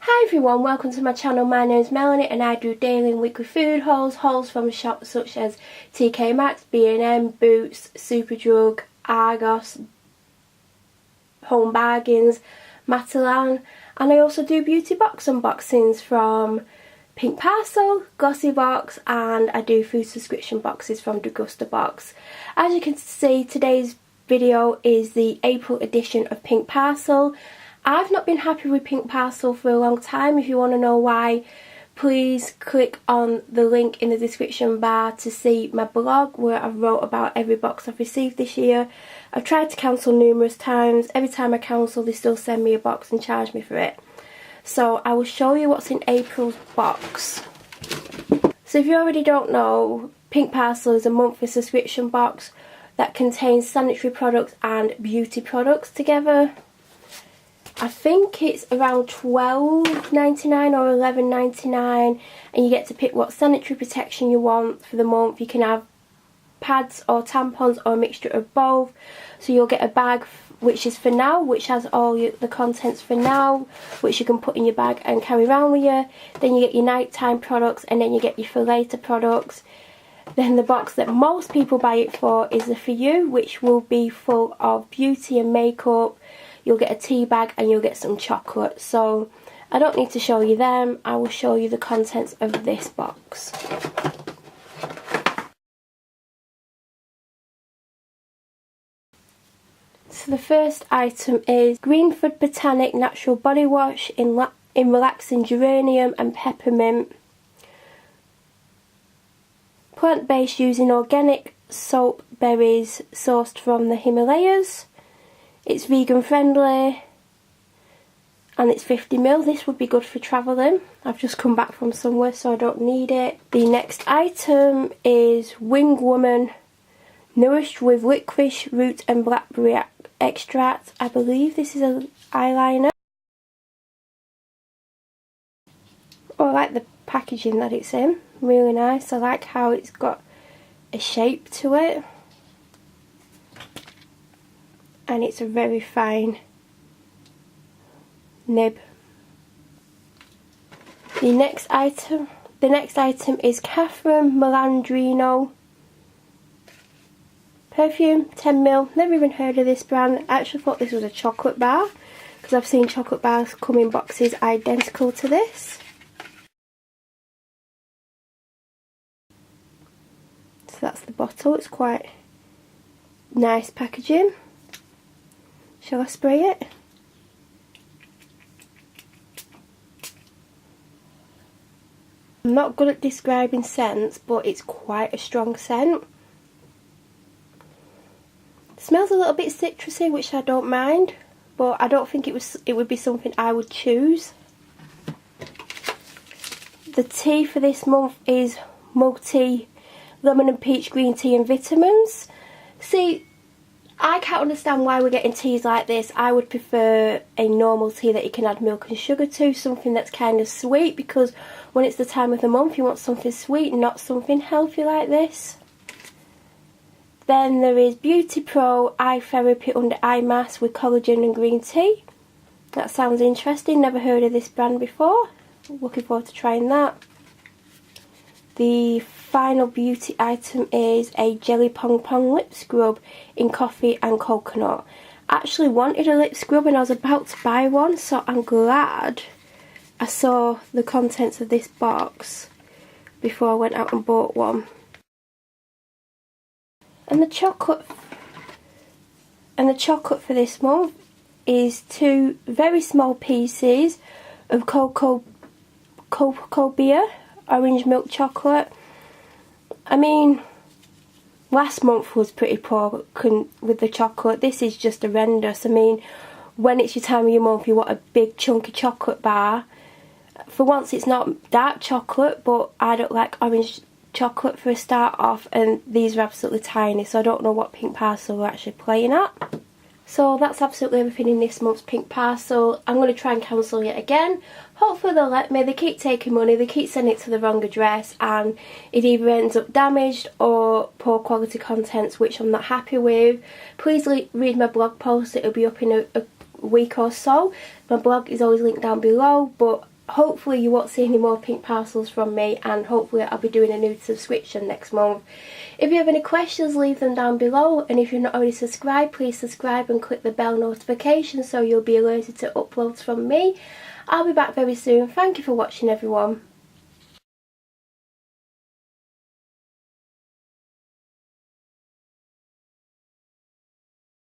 Hi everyone, welcome to my channel. My name is Melanie and I do daily and weekly food hauls from shops such as TK Maxx, B&M, Boots, Superdrug, Argos, Home Bargains, Matalan, and I also do beauty box unboxings from Pink Parcel, Degustabox, and I do food subscription boxes from Degustabox. As you can see, today's video is the April edition of Pink Parcel. I've not been happy with Pink Parcel for a long time. If you want to know why, please click on the link in the description bar to see my blog where I wrote about every box I've received this year. I've tried to cancel numerous times. Every time I cancel, they still send me a box and charge me for it. So I will show you what's in April's box. So if you already don't know, Pink Parcel is a monthly subscription box that contains sanitary products and beauty products together. I think it's around $12.99 or $11.99, and you get to pick what sanitary protection you want for the month. You can have pads or tampons or a mixture of both. So you'll get a bag which is for now, which has all the contents for now, which you can put in your bag and carry around with you. Then you get your nighttime products, and then you get your for later products. Then the box that most people buy it for is the for you, which will be full of beauty and makeup. You'll get a tea bag and you'll get some chocolate. So I don't need to show you them. I will show you the contents of this box. So the first item is Greenford Botanic Natural Body Wash in relaxing geranium and peppermint. Plant-based using organic soap berries sourced from the Himalayas. It's vegan friendly and it's 50ml. This would be good for travelling. I've just come back from somewhere so I don't need it. The next item is Wing Woman nourished with licorice root and blackberry extract. I believe this is an eyeliner. Oh, I like the packaging that it's in. Really nice. I like how it's got a shape to it. And it's a very fine nib. The next item is Catherine Malandrino perfume, 10ml. Never even heard of this brand. I actually thought this was a chocolate bar because I've seen chocolate bars come in boxes identical to this. So that's the bottle. It's quite nice packaging. Shall I spray it? I'm not good at describing scents, but it's quite a strong scent. It smells a little bit citrusy, which I don't mind, but I don't think it would be something I would choose. The tea for this month is mug tea, lemon and peach green tea and vitamins. See, I can't understand why we're getting teas like this. I would prefer a normal tea that you can add milk and sugar to, something that's kind of sweet, because when it's the time of the month you want something sweet, not something healthy like this. Then there is Beauty Pro Eye Therapy Under Eye Mask with collagen and green tea. That sounds interesting, never heard of this brand before. Looking forward to trying that. The final beauty item is a Jelly Pong Pong lip scrub in coffee and coconut. I actually wanted a lip scrub and I was about to buy one, so I'm glad I saw the contents of this box before I went out and bought one. And the chocolate for this month is 2 very small pieces of cocoa beer orange milk chocolate. I mean, last month was pretty poor with the chocolate. This is just horrendous. I mean, when it's your time of your month, you want a big chunky chocolate bar. For once, it's not dark chocolate, but I don't like orange chocolate for a start off, and these are absolutely tiny, so I don't know what Pink Parcel are actually playing at. So that's absolutely everything in this month's Pink Parcel. I'm going to try and cancel it again. Hopefully they'll let me. They keep taking money, they keep sending it to the wrong address, and it either ends up damaged or poor quality contents, which I'm not happy with. Please read my blog post. It'll be up in a week or so. My blog is always linked down below, but hopefully you won't see any more pink parcels from me, and hopefully I'll be doing a new subscription next month. If you have any questions, leave them down below, and if you're not already subscribed, please subscribe and click the bell notification so you'll be alerted to uploads from me. I'll be back very soon. Thank you for watching, everyone.